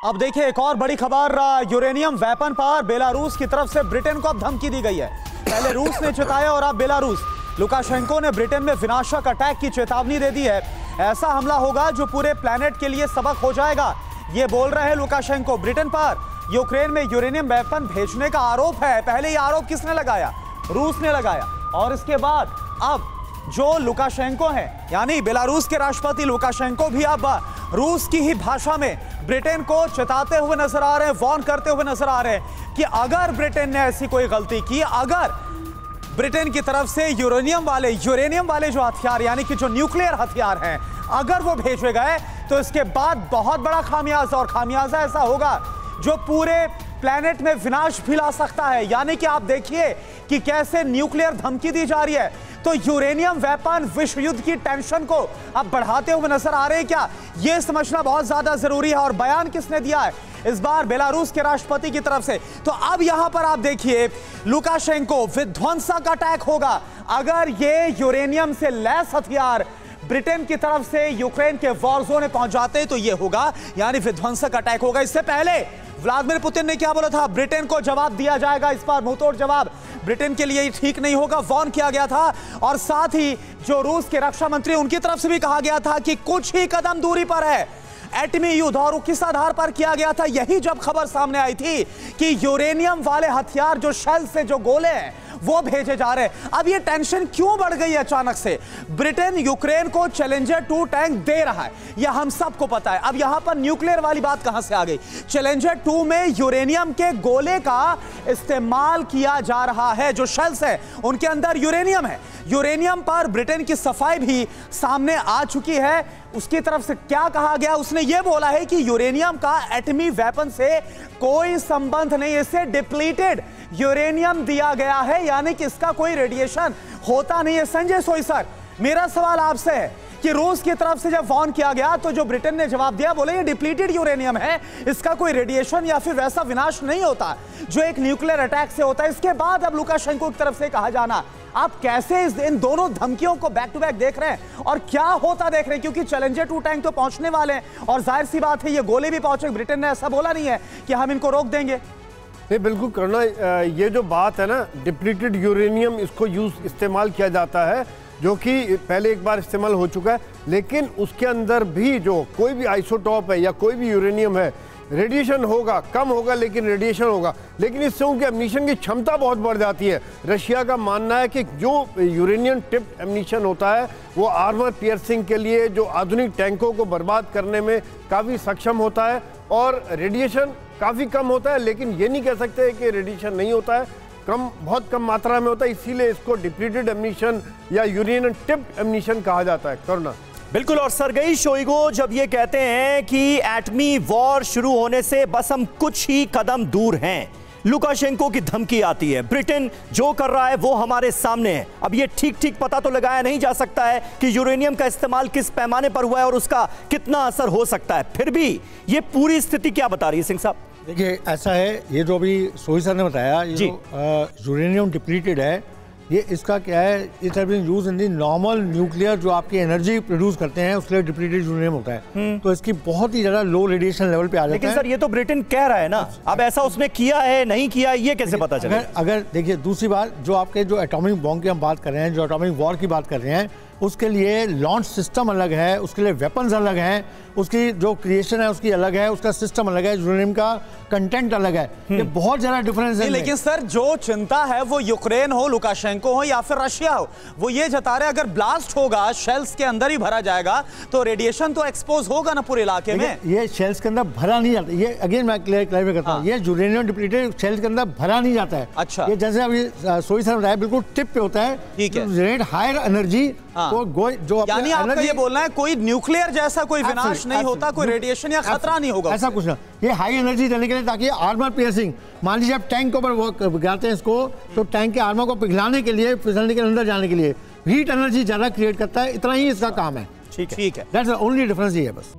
अब देखिए एक और बड़ी खबर, यूरेनियम वेपन पर बेलारूस की तरफ से ब्रिटेन को अब धमकी दी गई है। पहले रूस ने चेताया और अब बेलारूस। लुकाशेंको ने ब्रिटेन में विनाशक अटैक की चेतावनी दे दी है। ऐसा हमला होगा जो पूरे प्लेनेट के लिए सबक हो जाएगा, ये बोल रहे हैं लुकाशेंको। ब्रिटेन पर यूक्रेन में यूरेनियम वेपन भेजने का आरोप है। पहले ये आरोप किसने लगाया? रूस ने लगाया। और इसके बाद अब जो लुकाशेंको हैं, यानी बेलारूस के राष्ट्रपति लुकाशेंको भी अब रूस की ही भाषा में ब्रिटेन को चेताते हुए नजर आ रहे हैं, वार्न करते हुए नजर आ रहे हैं कि अगर ब्रिटेन ने ऐसी कोई गलती की, अगर ब्रिटेन की तरफ से यूरेनियम वाले जो हथियार, यानी कि जो न्यूक्लियर हथियार हैं, अगर वो भेजे गए तो इसके बाद बहुत बड़ा खामियाजा, और खामियाजा ऐसा होगा जो पूरे प्लेनेट में विनाश भी ला सकता है। यानी कि आप देखिए कि कैसे न्यूक्लियर धमकी दी जा रही है। तो यूरेनियम वेपन विश्व युद्ध की टेंशन को अब बढ़ाते हुए नजर आ रहे हैं क्या, यह समझना बहुत ज्यादा जरूरी है। और बयान किसने दिया है इस बार? बेलारूस के राष्ट्रपति की तरफ से। तो अब यहां पर आप देखिए लुकाशेंको, विध्वंसक अटैक होगा अगर ये यूरेनियम से लैस हथियार ब्रिटेन की तरफ से यूक्रेन के वॉर जोन में पहुंच जाते हैं तो यह होगा, यानी विध्वंसक अटैक होगा। इससे पहले व्लादिमीर पुतिन ने क्या बोला था? ब्रिटेन को जवाब दिया जाएगा, इस बार मुंहतोड़ जवाब ब्रिटेन के लिए ठीक नहीं होगा, वार्न किया गया था। और साथ ही जो रूस के रक्षा मंत्री, उनकी तरफ से भी कहा गया था कि कुछ ही कदम दूरी पर है एटमी युद्ध। और किस आधार पर किया गया था? यही जब खबर सामने आई थी कि यूरेनियम वाले हथियार, जो शेल से जो गोले हैं, वो भेजे जा रहे हैं। अब ये टेंशन क्यों बढ़ गई है अचानक से? ब्रिटेन यूक्रेन को चैलेंजर 2 टैंक दे रहा है, यह हम सबको पता है। अब यहां पर न्यूक्लियर वाली बात कहां से आ गई? चैलेंजर 2 में यूरेनियम के गोले का इस्तेमाल किया जा रहा है। जो शेल्स है उनके अंदर यूरेनियम है। यूरेनियम पर ब्रिटेन की सफाई भी सामने आ चुकी है। उसकी तरफ से क्या कहा गया? उसने यह बोला है कि यूरेनियम का एटमी वेपन से कोई संबंध नहीं, इसे डिप्लीटेड यूरेनियम दिया गया है, यानी कि इसका कोई रेडिएशन होता नहीं है। संजय सोई सर, मेरा सवाल आपसे है कि रूस की तरफ से जब वार्न किया गया तो जो ब्रिटेन ने जवाब दिया, बोले ये डिप्लीटेड यूरेनियम है, इसका कोई रेडिएशन या फिर वैसा विनाश नहीं होता जो एक न्यूक्लियर अटैक से होता है। इसके बाद अब लुकाशेंको की तरफ से कहा जाना, आप कैसे इन दोनों धमकियों को बैक टू बैक देख रहे हैं और क्या होता देख रहे हैं? क्योंकि चैलेंजर 2 टैंक तो पहुंचने वाले हैं और जाहिर सी बात है ये गोले भी पहुंचे। ब्रिटेन ने ऐसा बोला नहीं है कि हम इनको रोक देंगे। नहीं, बिल्कुल करना। ये जो बात है ना, डिप्लीटेड यूरेनियम, इसको इस्तेमाल किया जाता है, जो कि पहले एक बार इस्तेमाल हो चुका है। लेकिन उसके अंदर भी जो कोई भी आइसोटॉप है या कोई भी यूरेनियम है, रेडिएशन होगा, कम होगा लेकिन रेडिएशन होगा। लेकिन इससे उनके एमनीशन की क्षमता बहुत बढ़ जाती है। रशिया का मानना है कि जो यूरेनियम टिप्ड एमनीशन होता है वो आर्मर पियर्सिंग के लिए, जो आधुनिक टैंकों को बर्बाद करने में काफ़ी सक्षम होता है, और रेडिएशन काफ़ी कम होता है। लेकिन ये नहीं कह सकते कि रेडिएशन नहीं होता है, बहुत कम मात्रा में होता है। इसीलिए इसको डिप्लीटेड एमनीशन या यूरेनियम टिप्ड एमनीशन कहा जाता है। करना बिल्कुल। और सर्गेई शोइगु जब ये कहते हैं कि एटमी वॉर शुरू होने से बस हम कुछ ही कदम दूर हैं, लुकाशेंको की धमकी आती है, ब्रिटेन जो कर रहा है वो हमारे सामने है। अब ये ठीक पता तो लगाया नहीं जा सकता है कि यूरेनियम का इस्तेमाल किस पैमाने पर हुआ है और उसका कितना असर हो सकता है। फिर भी ये पूरी स्थिति क्या बता रही है सिंह साहब? देखिए ऐसा है, ये जो अभी सोई सर ने बताया, ये जो यूरेनियम डिप्लीटेड है, ये इसका क्या है, it has been used in the normal nuclear, जो आपकी एनर्जी प्रोड्यूस करते हैं उसके लिए डिप्लीटेड यूरेनियम होता है। तो इसकी बहुत ही ज्यादा लो रेडिएशन लेवल पे आ जाता है। लेकिन सर ये तो ब्रिटेन कह रहा है ना, अब ऐसा उसने किया है नहीं किया, ये कैसे पता चले? अगर देखिए दूसरी बात, जो आपके जो एटॉमिक बॉम्ब की हम बात कर रहे हैं, जो एटॉमिक वॉर की बात कर रहे हैं, उसके लिए लॉन्च सिस्टम अलग है, उसके लिए वेपन्स अलग हैं, उसकी जो क्रिएशन है उसकी अलग है, उसका सिस्टम अलग है, यूरेनियम का कंटेंट अलग है। ये बहुत ज्यादा डिफरेंस है। लेकिन सर जो चिंता है वो यूक्रेन हो, लुकाशेंको हो या फिर रशिया हो, वो ये जता रहे अगर ब्लास्ट होगा, शेल्स के अंदर ही भरा जाएगा तो रेडिएशन तो एक्सपोज होगा ना पूरे इलाके में। ये शेल्स के अंदर भरा नहीं जाता, ये अगेन मैं क्लियर करता हूँ, ये यूरेनियम डिप्लीटेड शेल्स के अंदर भरा नहीं जाता है। अच्छा, ये जैसे अभी सोई सर बताया, बिल्कुल टिप पे होता है, ठीक है, हायर एनर्जी। जो यानी आपका ये बोलना है कोई न्यूक्लियर जैसा कोई विनाश नहीं होता, कोई रेडिएशन या खतरा नहीं होगा, ऐसा कुछ ना। ये हाई एनर्जी देने के लिए, ताकि आर्मर पियर्सिंग, मान लीजिए आप टैंक के ऊपर गिराते हैं इसको, तो टैंक के आर्मर को पिघलाने के लिए, फिसलने के अंदर जाने के लिए हीट एनर्जी ज्यादा क्रिएट करता है। इतना ही इसका काम है। ठीक है, दैट्स द ओनली डिफरेंस ही है बस।